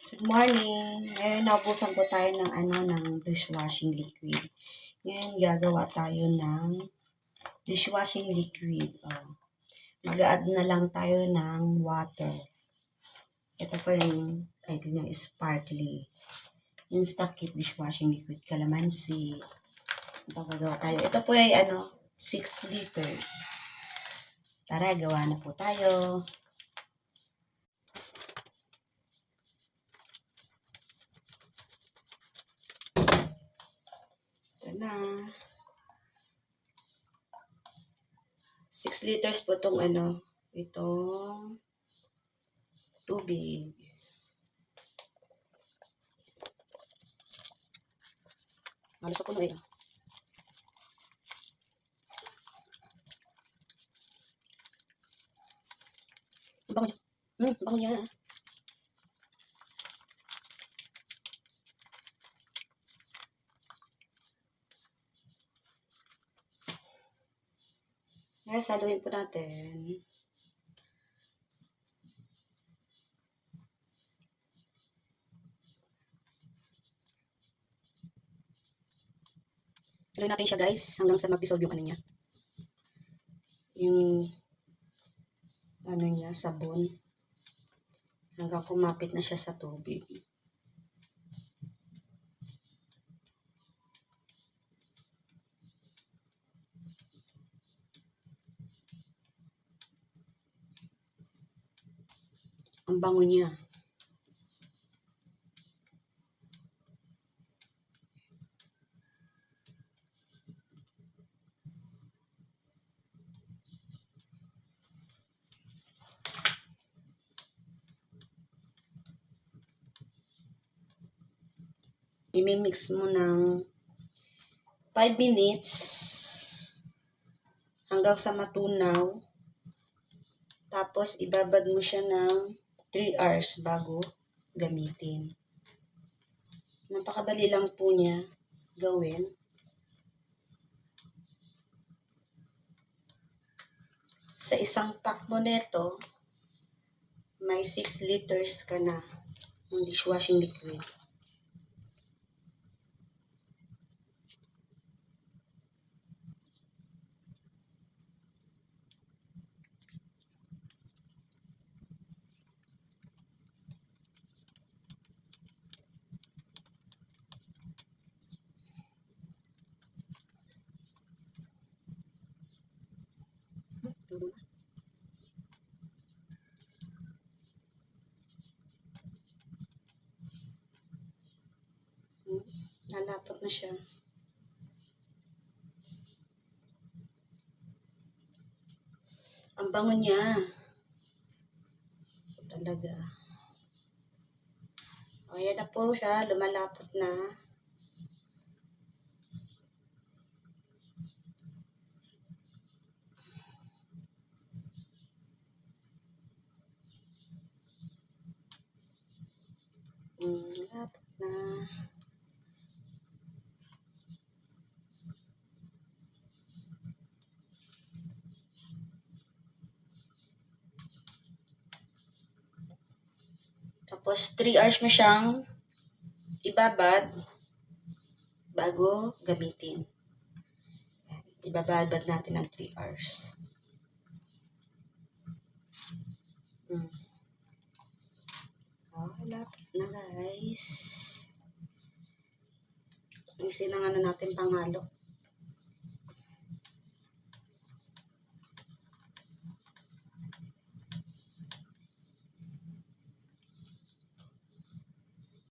Good morning! Ngayon, naubusan po tayo ng dishwashing liquid. Ngayon, gagawa tayo ng dishwashing liquid. Mag-a-add na lang tayo ng water. Ito po yung title niya is Sparkly. Instakit dishwashing liquid, calamansi. Ito gagawa tayo. Ito po ay 6 liters. Tara, gawa na po tayo. Na 6 liters po itong tubig. Halos ako na Ang bango niya. Bango niya. Yes, haluin po natin. Haluin natin siya guys hanggang sa mag-dissolve yung niya. Yung niya, sabon. Hanggang kumapit na siya sa tubig. Ang bango niya. I-mix mo ng 5 minutes hanggang sa matunaw. Tapos, ibabad mo siya ng 3 hours bago gamitin. Napakadali lang po niya gawin. Sa isang pack mo nito, may 6 liters ka na ng dishwashing liquid. Nalapot na siya. Ang bango niya. Talaga. Ayan na po siya. Lumalapot na. Lapot na. Tapos, 3 hours mo siyang ibabad bago gamitin. Ibababad natin ng 3 hours. Lapit na guys. Isin na natin panghalo.